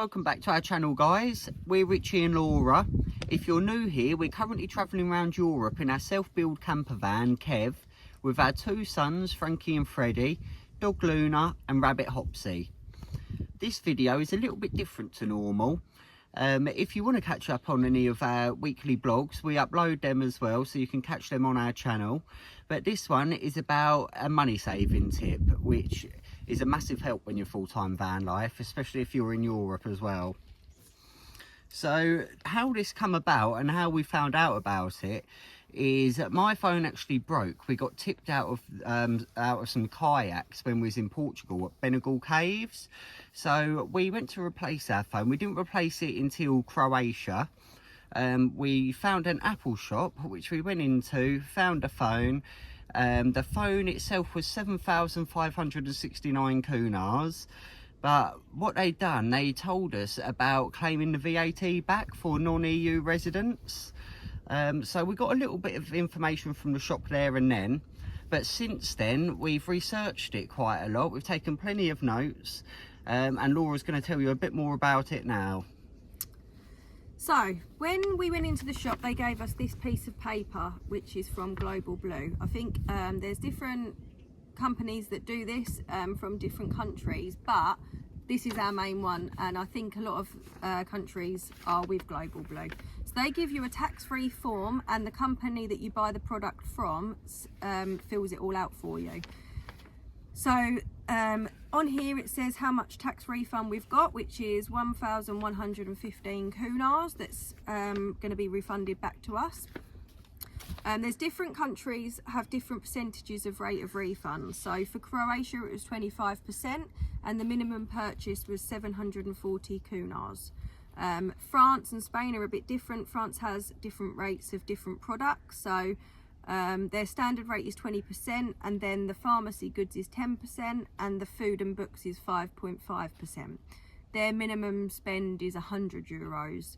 Welcome back to our channel, guys. We're Richie and Laura. If you're new here, we're currently travelling around Europe in our self-build camper van, Kev, with our two sons, Frankie and Freddie, dog Luna and rabbit Hopsy. This video is a little bit different to normal. If you want to catch up on any of our weekly blogs, we upload them as well, so you can catch them on our channel. But this one is about a money saving tip, which is a massive help when you're full-time van life, especially if you're in Europe as well. So how this come about and how we found out about it is that my phone actually broke. We got tipped out of some kayaks when we was in Portugal at Benagil caves. So we went to replace our phone. We didn't replace it until Croatia. We found an Apple shop which we went into, found a phone. The phone itself was 7,569 kunars. But what they done, they told us about claiming the VAT back for non-EU residents. So we got a little bit of information from the shop there and then. But since then, we've researched it quite a lot. We've taken plenty of notes. And Laura's going to tell you a bit more about it now. So, when we went into the shop, they gave us this piece of paper, which is from Global Blue. I think there's different companies that do this from different countries, but this is our main one, and I think a lot of countries are with Global Blue. So they give you a tax-free form, and the company that you buy the product from fills it all out for you. So on here it says how much tax refund we've got, which is 1,115 kunars that's going to be refunded back to us. There's different countries have different percentages of rate of refund. So for Croatia it was 25% and the minimum purchase was 740 kunars. France and Spain are a bit different. France has different rates of different products. So their standard rate is 20%, and then the pharmacy goods is 10%, and the food and books is 5.5%. Their minimum spend is €100.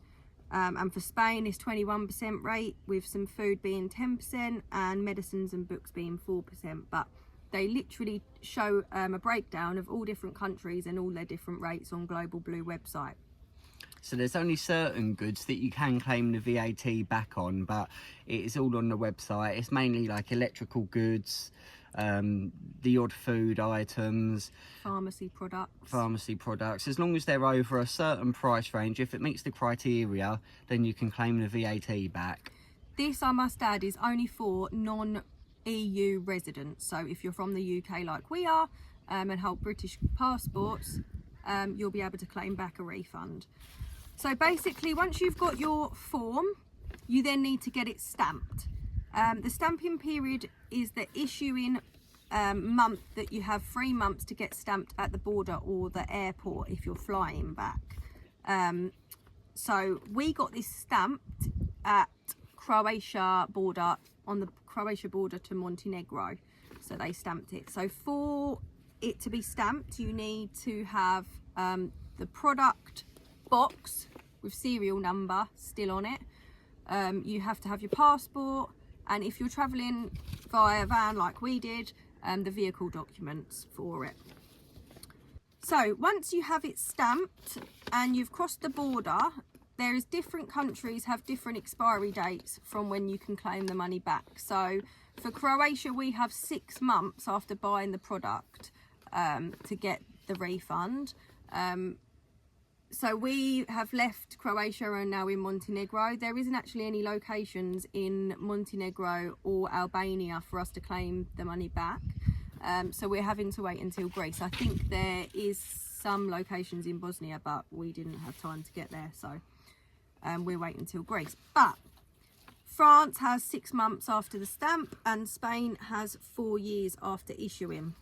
And for Spain it's 21% rate, with some food being 10% and medicines and books being 4%. But they literally show a breakdown of all different countries and all their different rates on Global Blue website. So there's only certain goods that you can claim the VAT back on, but it is all on the website. It's mainly like electrical goods, the odd food items, pharmacy products. As long as they're over a certain price range, if it meets the criteria, then you can claim the VAT back. This, I must add, is only for non-EU residents. So if you're from the UK like we are and hold British passports, you'll be able to claim back a refund. So basically, once you've got your form, you then need to get it stamped. The stamping period is the issuing month that you have 3 months to get stamped at the border or the airport if you're flying back. So we got this stamped at Croatia border, on the Croatia border to Montenegro. So they stamped it. So for it to be stamped, you need to have the product box with serial number still on it. You have to have your passport, and if you're traveling via van like we did, the vehicle documents for it. So once you have it stamped and you've crossed the border, there is different countries have different expiry dates from when you can claim the money back. So for Croatia we have 6 months after buying the product to get the refund. So we have left Croatia and now in Montenegro. There isn't actually any locations in Montenegro or Albania for us to claim the money back. So we're having to wait until Greece. I think there is some locations in Bosnia, but we didn't have time to get there. So we're waiting until Greece. But France has 6 months after the stamp, and Spain has 4 years after issuing.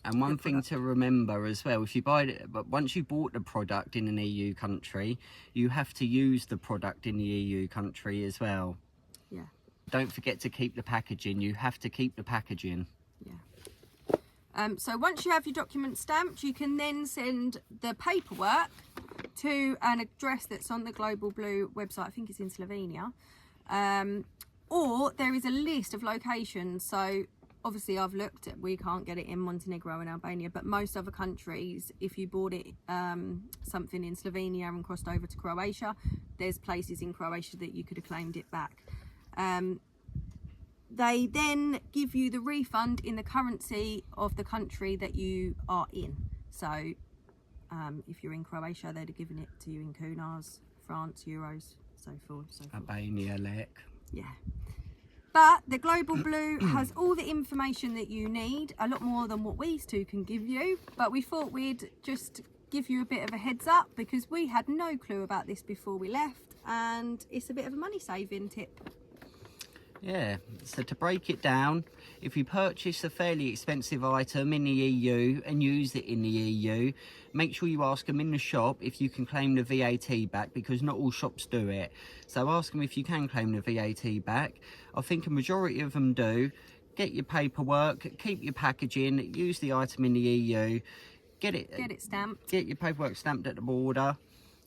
And one thing to remember as well, if you buy it, but once you bought the product in an EU country, you have to use the product in the EU country as well. Yeah. Don't forget to keep the packaging. You have to keep the packaging. Yeah. So once you have your document stamped, you can then send the paperwork to an address that's on the Global Blue website. I think it's in Slovenia. Or there is a list of locations. So obviously I've looked at, we can't get it in Montenegro and Albania, but most other countries, if you bought it something in Slovenia and crossed over to Croatia, there's places in Croatia that you could have claimed it back. They then give you the refund in the currency of the country that you are in. So if you're in Croatia, they'd have given it to you in kunars, France, euros, so forth, so forth. Albania, lek. Yeah. But the Global Blue has all the information that you need, a lot more than what we two can give you. But we thought we'd just give you a bit of a heads up because we had no clue about this before we left, and it's a bit of a money saving tip. Yeah, so to break it down, if you purchase a fairly expensive item in the EU and use it in the EU, make sure you ask them in the shop if you can claim the VAT back, because not all shops do it. So ask them if you can claim the VAT back. I think a majority of them do. Get your paperwork, keep your packaging, use the item in the EU, get it stamped. Get your paperwork stamped at the border,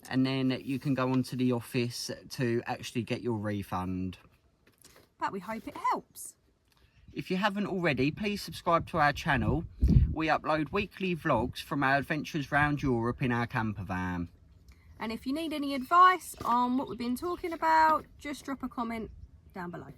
and then you can go on to the office to actually get your refund. But we hope it helps. If you haven't already, please subscribe to our channel. We upload weekly vlogs from our adventures around Europe in our camper van. And if you need any advice on what we've been talking about, just drop a comment down below.